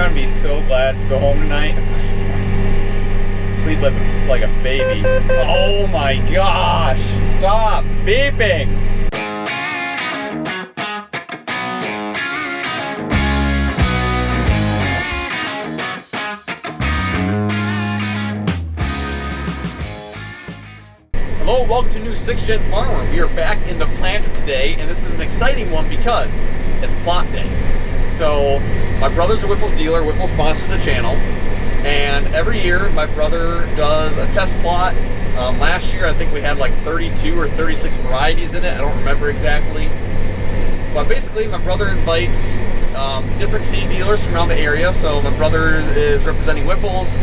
gonna be so glad to go home tonight. Sleep like a baby. Oh my gosh! Stop beeping! Hello, welcome to New 6th Gen Farmer. We are back in the planter today, and this is an exciting one because it's plot day. So, my brother's a Wyffels dealer. Wyffels sponsors the channel, and every year my brother does a test plot. Last year I think we had like 32 or 36 varieties in it. I don't remember exactly. But basically my brother invites different seed dealers from around the area. So my brother is representing Wyffels.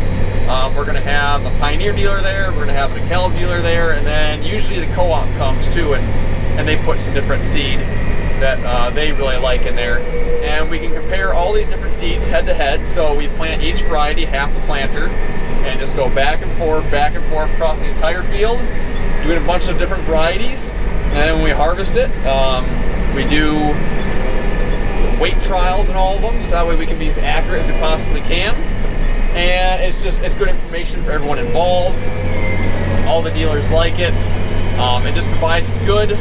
We're going to have a Pioneer dealer there, we're going to have a DeKalb dealer there, and then usually the co-op comes too, and they put some different seed that they really like in there. And we can compare all these different seeds head to head, so we plant each variety half the planter, and just go back and forth across the entire field, doing a bunch of different varieties. And then when we harvest it, we do weight trials in all of them, so that way we can be as accurate as we possibly can. And it's good information for everyone involved. All the dealers like it. It just provides good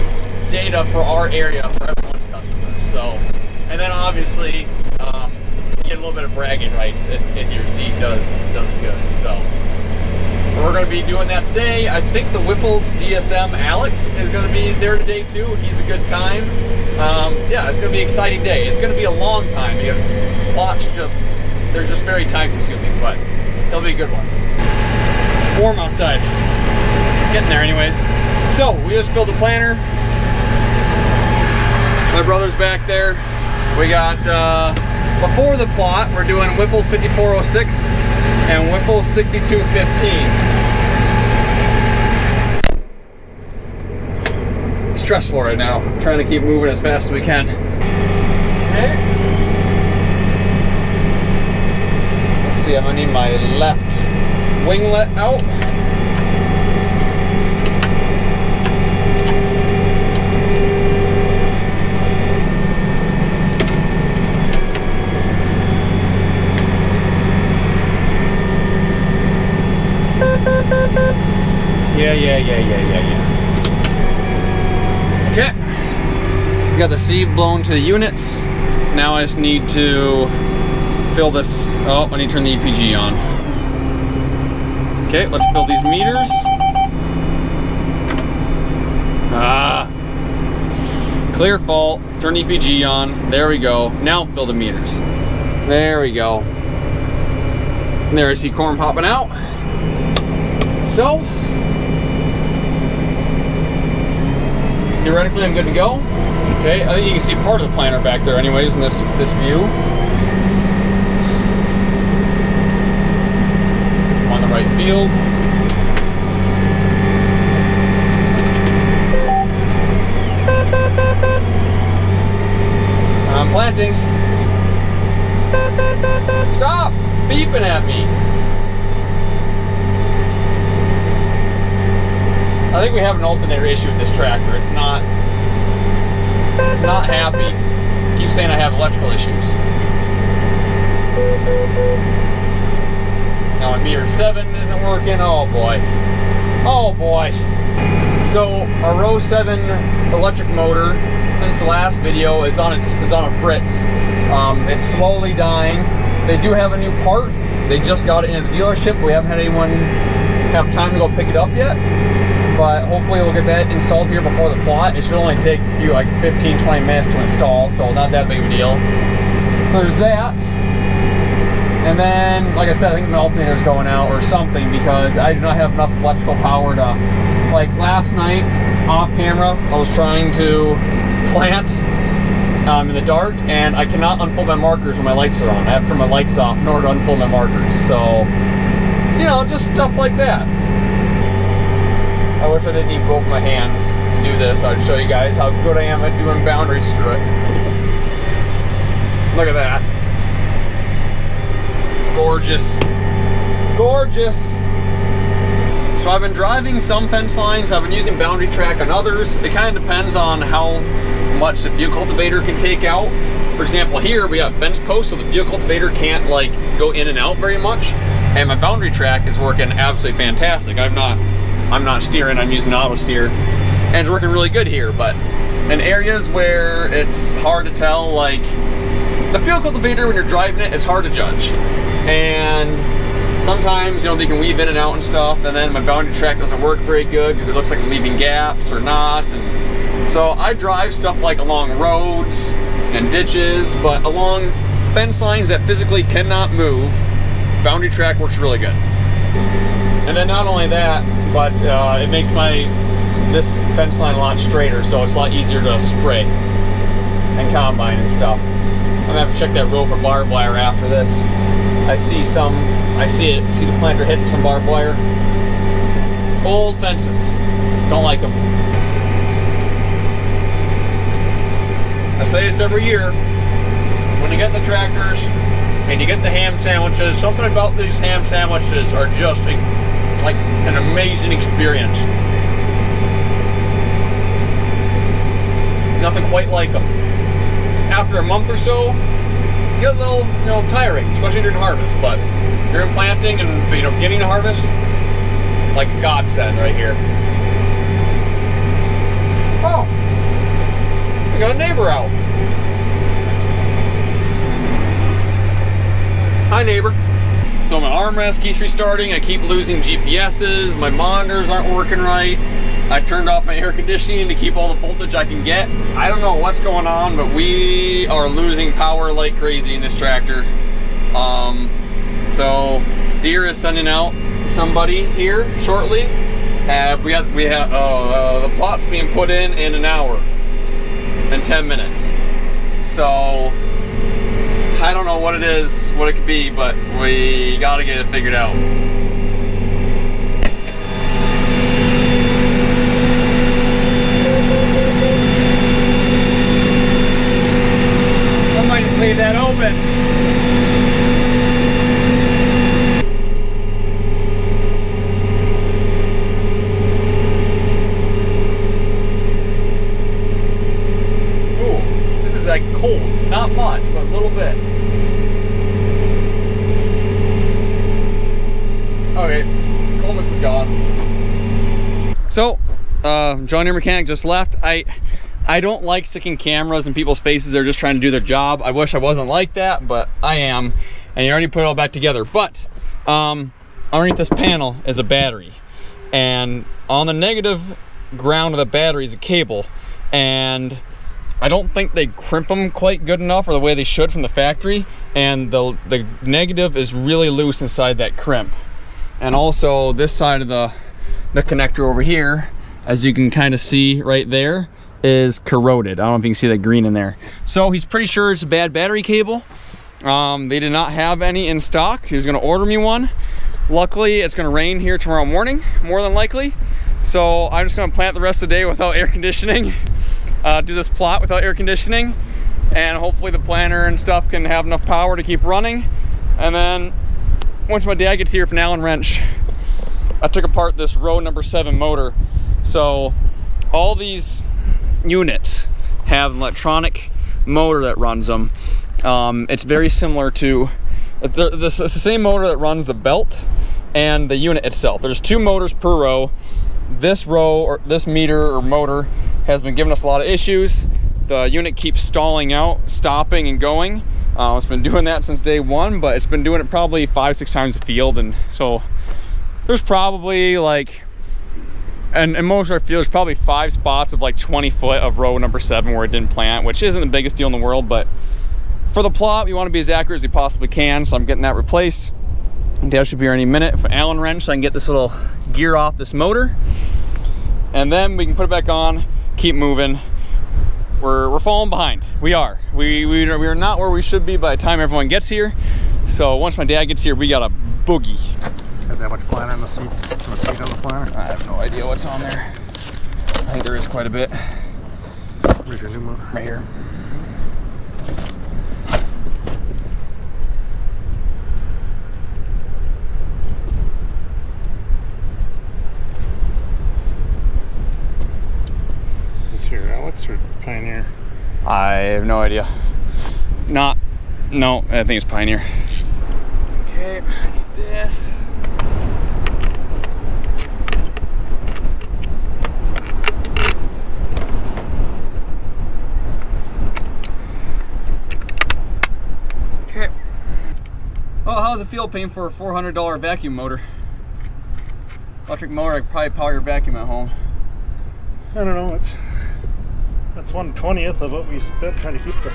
data for our area, for everyone's customers. So, and then obviously you get a little bit of bragging rights if your seed does good. So we're going to be doing that today. I think the Wyffels DSM Alex is going to be there today too. He's a good time. Yeah, it's going to be an exciting day. It's going to be a long time because plots they're just very time consuming, but it'll be a good one. Warm outside. Getting there anyways. So, we just filled the planter. My brother's back there. We got, before the plot, we're doing Wyffels 5406 and Wyffels 6215. Stressful right now. Trying to keep moving as fast as we can. Okay. See, I'm gonna need my left winglet out. Yeah. Okay. We got the seed blown to the units. Now I just need to fill this. Oh, I need to turn the EPG on. Okay, let's fill these meters. Clear fault. Turn EPG on. There we go. Now fill the meters. There we go. And there I see corn popping out. So theoretically I'm good to go. Okay, I think you can see part of the planter back there anyways in this view. On the right field. I'm planting. Stop beeping at me. I think we have an alternator issue with this tractor. It's not happy. It keeps saying I have electrical issues. Now my meter 7 isn't working. Oh boy. Oh boy. So our row 7 electric motor, since the last video, is on a fritz. It's slowly dying. They do have a new part. They just got it in at the dealership. We haven't had anyone have time to go pick it up yet. But hopefully we'll get that installed here before the plot. It should only take a few, like 15-20 minutes to install, so not that big of a deal. So there's that. And then, like I said, I think my alternator's going out or something because I do not have enough electrical power to, like last night, off camera, I was trying to plant in the dark, and I cannot unfold my markers when my lights are on. I have to turn my lights off in order to unfold my markers. So, you know, just stuff like that. I wish I didn't need both my hands to do this. I'd show you guys how good I am at doing boundaries through it. Look at that. Gorgeous. Gorgeous. So I've been driving some fence lines. I've been using boundary track on others. It kind of depends on how much the field cultivator can take out. For example, here we have fence posts, so the field cultivator can't like go in and out very much. And my boundary track is working absolutely fantastic. I'm not steering, I'm using auto steer. And it's working really good here, but in areas where it's hard to tell, like the field cultivator when you're driving it, it's hard to judge. And sometimes, you know, they can weave in and out and stuff, and then my boundary track doesn't work very good because it looks like I'm leaving gaps or not. And so I drive stuff like along roads and ditches, but along fence lines that physically cannot move, boundary track works really good. And then not only that, but it makes this fence line a lot straighter, so it's a lot easier to spray and combine and stuff. I'm gonna have to check that row for barbed wire after this. I see the planter hitting some barbed wire. Old fences, don't like them. I say this every year, when you get the tractors and you get the ham sandwiches, something about these ham sandwiches are just like an amazing experience. Nothing quite like them. After a month or so, you get a little, tiring, especially during harvest. But during planting and beginning to harvest, like a godsend right here. Oh, we got a neighbor out. Hi, neighbor. So my armrest keeps restarting. I keep losing GPSs. My monitors aren't working right. I turned off my air conditioning to keep all the voltage I can get. I don't know what's going on, but we are losing power like crazy in this tractor. So Deere is sending out somebody here shortly. The plot's being put in an hour and 10 minutes. So I don't know what it is, what it could be, but we gotta get it figured out. I might just leave that open. Ooh, this is like cold, not much, but a little bit. Okay, coldness is gone. So, John Deere mechanic just left. I don't like sticking cameras in people's faces. They're just trying to do their job. I wish I wasn't like that, but I am. And you already put it all back together. But underneath this panel is a battery. And on the negative ground of the battery is a cable. And I don't think they crimp them quite good enough or the way they should from the factory. And the negative is really loose inside that crimp. And also this side of the connector over here, as you can kind of see right there, is corroded. I don't know if you can see that green in there. So he's pretty sure it's a bad battery cable. They did not have any in stock. He was gonna order me one. Luckily, it's gonna rain here tomorrow morning, more than likely. So I'm just gonna plant the rest of the day without air conditioning. Do this plot without air conditioning. And hopefully the planter and stuff can have enough power to keep running. And then once my dad gets here for an Allen wrench, I took apart this row number 7 motor. So all these units have an electronic motor that runs them. It's very similar to it's the same motor that runs the belt and the unit itself. There's 2 motors per row. This row or this meter or motor has been giving us a lot of issues. The unit keeps stalling out, stopping and going. It's been doing that since day 1, but it's been doing it probably 5-6 times a field. And so there's probably like, and in most of our field, there's probably 5 spots of like 20 foot of row number 7 where it didn't plant, which isn't the biggest deal in the world, but for the plot, we want to be as accurate as we possibly can. So I'm getting that replaced. Dad should be here any minute for Allen wrench so I can get this little gear off this motor. And then we can put it back on, keep moving. We're falling behind. We are. We are not where we should be by the time everyone gets here. So once my dad gets here, we got a boogie. Got that much planter on the seat? On the planter? I have no idea what's on there. I think there is quite a bit. Where's your new motor? Right here. Is this your Alex or Pioneer? I have no idea. Not. No, I think it's Pioneer. Okay, I need this. Okay. Well, how does it feel paying for a $400 vacuum motor? Electric motor, I could probably power your vacuum at home. I don't know. That's 1/20th of what we spent trying to keep the.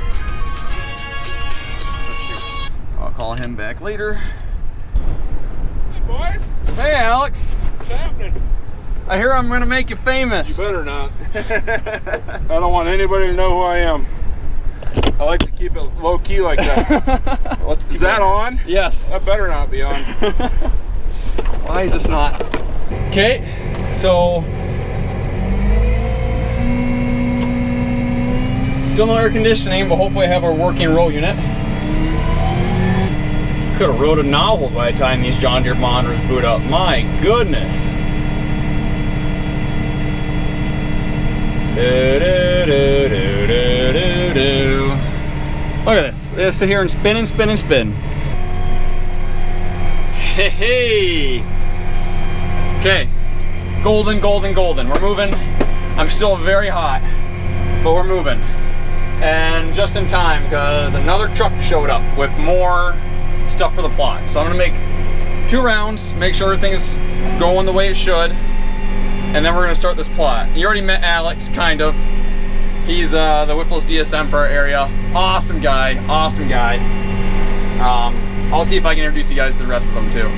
I'll call him back later. Hey boys, Hey Alex, what's happening? I hear I'm gonna make you famous. You better not. I don't want anybody to know who I am. I like to keep it low key like that. Is that on? Yes. That better not be on. Why is this not? Okay, so still no air conditioning, but hopefully I have our working row unit. Could have wrote a novel by the time these John Deere monitors boot up. My goodness. Look at this. They sit here and spin and spin and spin. Hey, hey. Okay. Golden, golden, golden. We're moving. I'm still very hot, but we're moving. And just in time, because another truck showed up with more stuff for the plot. So I'm gonna make 2 rounds, make sure everything's going the way it should, and then we're gonna start this plot. You already met Alex, kind of. He's the Wyffels DSM for our area. Awesome guy, awesome guy. I'll see if I can introduce you guys to the rest of them too.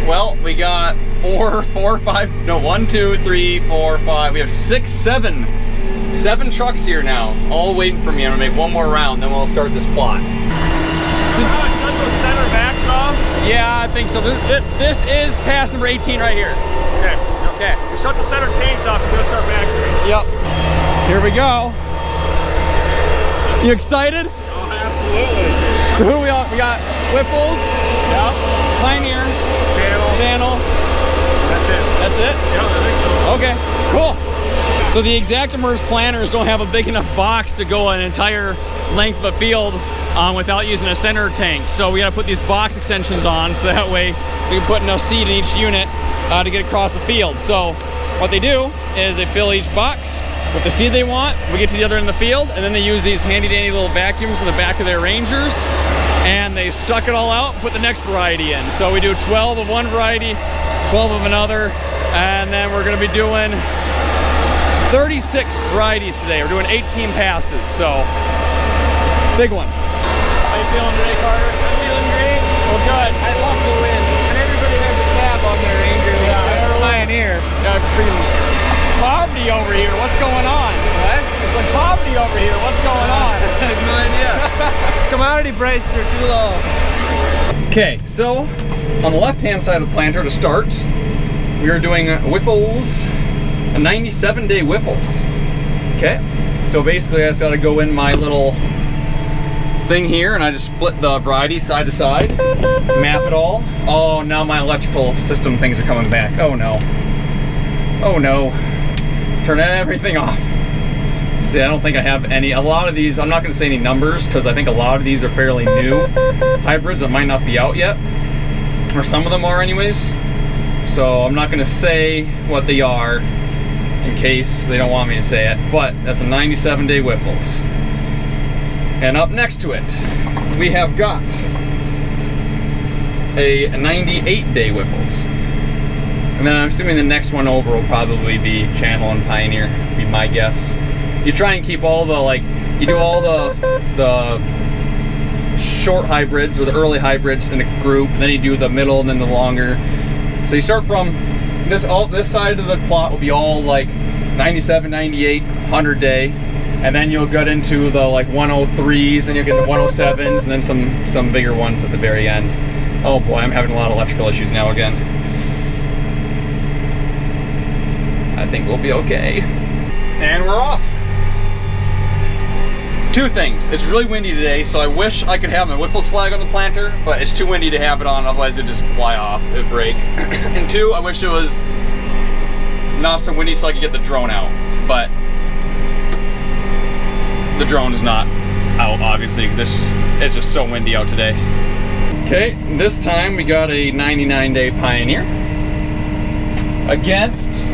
Well, we got 1, 2, 3, 4, 5. We have 6, 7 trucks here now, all waiting for me. I'm gonna make one more round, then we'll start this plot. Shut those center backs off. Yeah, I think so. This is pass number 18 right here. Okay. Okay. We shut the center tanks off. We're gonna start back trains. Yep. Here we go. You excited? Oh, absolutely. So who we got? We got Wyffels. Yep. Pioneer. Channel. That's it. That's it? Yep, I think so. Okay, cool. So the ExactEmerge planters don't have a big enough box to go an entire length of a field without using a center tank. So we gotta put these box extensions on so that way we can put enough seed in each unit to get across the field. So what they do is they fill each box with the seed they want. We get to the other end of the field, and then they use these handy dandy little vacuums in the back of their Rangers, and they suck it all out and put the next variety in. So we do 12 of one variety, 12 of another, and then we're gonna be doing 36 varieties today. We're doing 18 passes, so big one. How you feeling today, Carter? I'm feeling great. Well, good. I love the wind. And everybody has a cab on their Ranger. Yeah, Pioneer. Freaking poverty over here. What's going on? What? It's like poverty over here. What's going on? I have no idea. Commodity prices are too low. Okay, so on the left-hand side of the planter to start, we are doing Wyffels, a 97-day Wyffels. Okay, so basically I just got to go in my little thing here and I just split the variety side to side, map it all. Oh, now my electrical system things are coming back. Oh no. Oh no. Turn everything off. See, I don't think I have a lot of these, I'm not gonna say any numbers because I think a lot of these are fairly new hybrids that might not be out yet. Or some of them are anyways. So I'm not gonna say what they are in case they don't want me to say it, but that's a 97-day Wyffels. And up next to it, we have got a 98-day Wyffels. And then I'm assuming the next one over will probably be Channel and Pioneer, be my guess. You try and keep all the, you do all the short hybrids or the early hybrids in a group, and then you do the middle and then the longer. So you start from this side of the plot will be all 97, 98, 100 day, and then you'll get into the 103s, and you'll get the 107s, and then some bigger ones at the very end. Oh boy, I'm having a lot of electrical issues now again. I think we'll be okay. And we're off. 2 things. It's really windy today, so I wish I could have my Wyffels flag on the planter, but it's too windy to have it on, otherwise it'd just fly off, it'd break. And 2, I wish it was not so windy so I could get the drone out, but the drone is not out, obviously, because it's just so windy out today. Okay, this time we got a 99-day Pioneer against.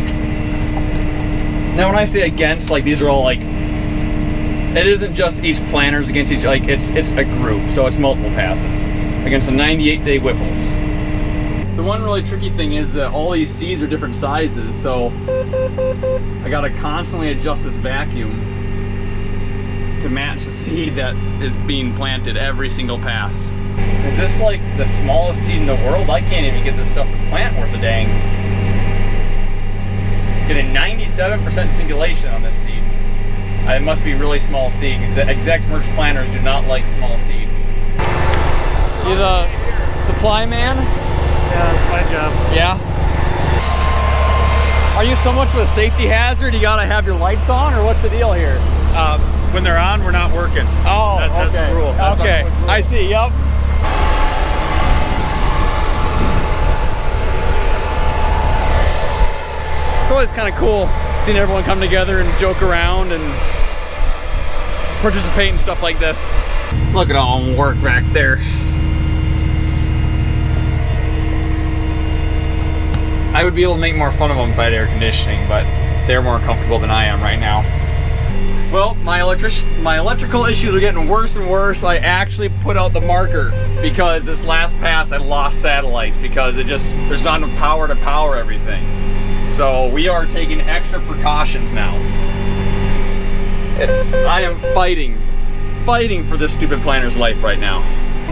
Now, when I say against, like these are all like, it isn't just each planters against each, like it's a group, so it's multiple passes against a 98-day Wyffels. The one really tricky thing is that all these seeds are different sizes, so I gotta constantly adjust this vacuum to match the seed that is being planted every single pass. Is this like the smallest seed in the world? I can't even get this stuff to plant worth a dang. Getting 97% singulation on this seed. It must be really small seed. Exact merge planters do not like small seed. You the supply man? Yeah, it's my job. Yeah? Are you so much of a safety hazard? You gotta have your lights on, or what's the deal here? When they're on, we're not working. Oh, That's okay. the rule. That's Okay, our rule. I see, yep. It's always kind of cool seeing everyone come together and joke around and participate in stuff like this. Look at all them work back there. I would be able to make more fun of them if I had air conditioning, but they're more comfortable than I am right now. Well, my electrical issues are getting worse and worse. I actually put out the marker because this last pass I lost satellites because there's not enough power to power everything. So we are taking extra precautions now. I am fighting for this stupid planter's life right now.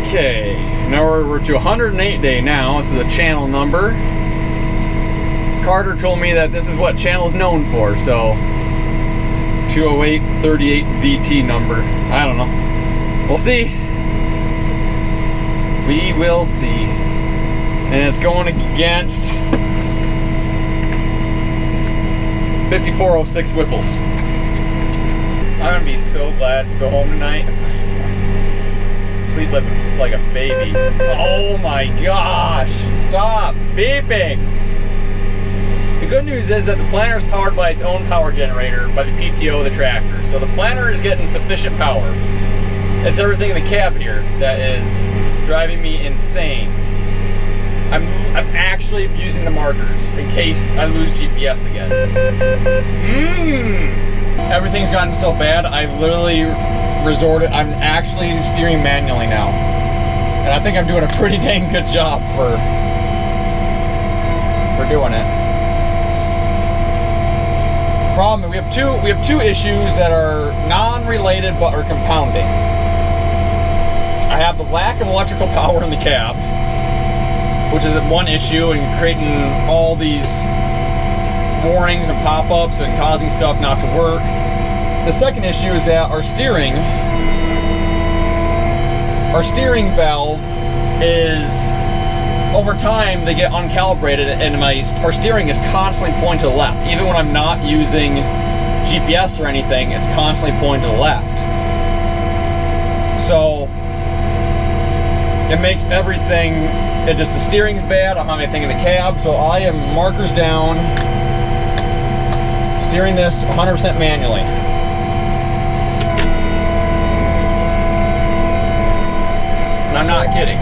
Okay, now we're to 108 day now. This is a channel number. Carter told me that this is what channel's known for, so 20838 VT number. I don't know. We'll see. We will see. And it's going against 5406 Wyffels. I'm gonna be so glad to go home tonight. Sleep like a baby. Oh my gosh! Stop beeping! The good news is that the planter is powered by its own power generator by the PTO of the tractor. So the planter is getting sufficient power. It's everything in the cab here that is driving me insane. I'm actually using the markers in case I lose GPS again. Everything's gotten so bad, I've literally I'm actually steering manually now. And I think I'm doing a pretty dang good job for doing it. Problem, we have two issues that are non-related but are compounding. I have the lack of electrical power in the cab, which is one issue and creating all these warnings and pop-ups and causing stuff not to work. The second issue is that our steering valve is, over time, they get uncalibrated, and our steering is constantly pointing to the left. Even when I'm not using GPS or anything, it's constantly pointing to the left. So it makes everything, the steering's bad, I don't have anything in the cab, so I am markers down, steering this 100% manually. And I'm not kidding.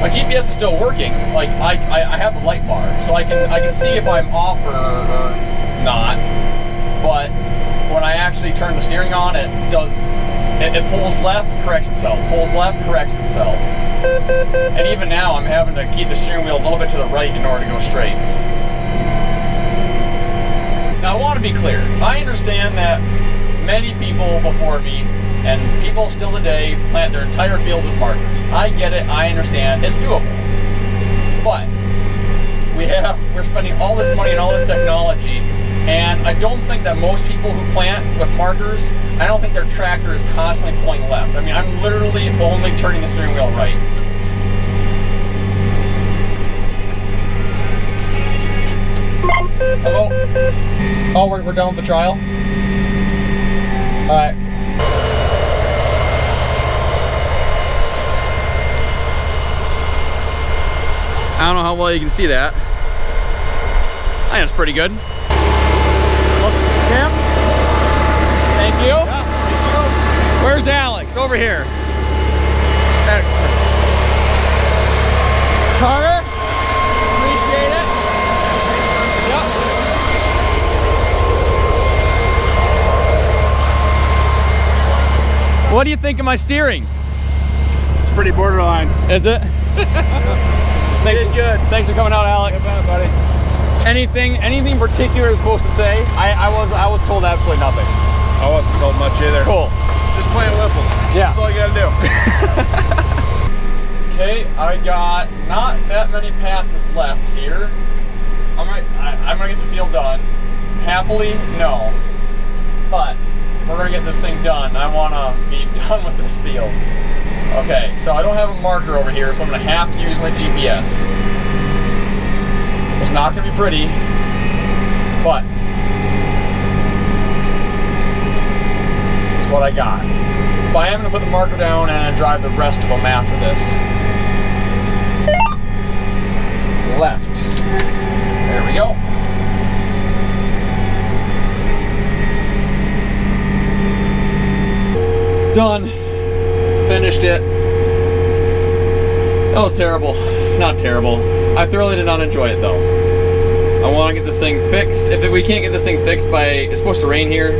My GPS is still working. Like I have the light bar, so I can see if I'm off or not. But when I actually turn the steering on, it pulls left, corrects itself. Pulls left, corrects itself. And even now, I'm having to keep the steering wheel a little bit to the right in order to go straight. Now, I want to be clear. I understand that many people before me, and people still today, plant their entire fields with markers. I get it. I understand. It's doable. But we're spending all this money and all this technology, and I don't think that most people who plant with markers, I don't think their tractor is constantly pointing left. I mean, I'm literally only turning the steering wheel right. Hello? Oh, we're done with the trial? Alright. I don't know how well you can see that. I think it's pretty good. Tim? Thank you. Where's Alex? Over here. Carter? Appreciate it. Yep. What do you think of my steering? It's pretty borderline. Is it? Thanks for coming out, Alex. Yeah, buddy. Anything particular you're supposed to say? I was told absolutely nothing. I wasn't told much either. Cool. Just playing wiffles. Yeah. That's all you gotta do. Okay, I got not that many passes left here. I'm gonna get the field done. Happily, no. But we're gonna get this thing done. I wanna be done with this field. Okay, so I don't have a marker over here, so I'm gonna have to use my GPS. It's not gonna be pretty, but it's what I got. But I am gonna put the marker down and drive the rest of them after this. Left. There we go. Done. Finished it. That was terrible. Not terrible. I thoroughly did not enjoy it though. I want to get this thing fixed. If we can't get this thing fixed by, it's supposed to rain here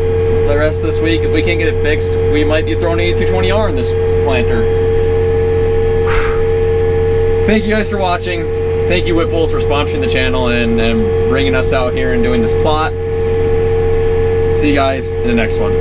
the rest of this week. If we can't get it fixed, we might be throwing 8220R in this planter. Thank you guys for watching. Thank you Whiffles for sponsoring the channel and bringing us out here and doing this plot. See you guys in the next one.